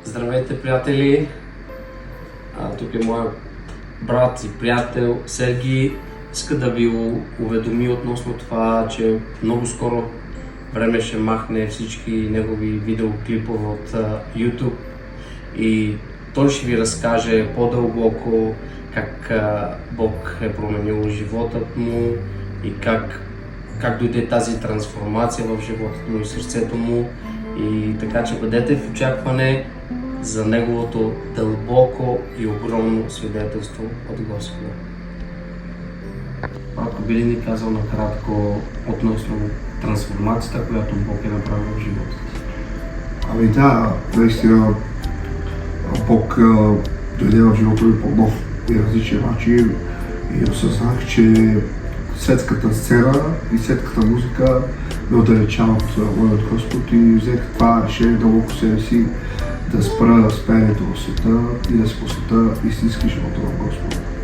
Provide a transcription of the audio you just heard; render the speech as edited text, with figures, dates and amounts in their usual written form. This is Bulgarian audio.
Здравейте, приятели! Тук е моя брат и приятел Сергий. Иска да ви уведоми относно това, че много скоро време ще махне всички негови видеоклипове от YouTube и той ще ви разкаже по-дълбоко как Бог е променил живота му и как дойде тази трансформация в живота му и сърцето му. И така че бъдете в очакване за неговото дълбоко и огромно свидетелство от Господа. Братко, би ли ни казал накратко относно трансформацията, която Бог е направил в живота ти? Ами да, наистина Бог дойде в живота ми по нов и различен начин и осъзнах, че светската сцена и светската музика ме отдалечава от моят Господ и взех това решение дълбоко себе си да спра с пеенето в света и да се посвета истински живота на Господа.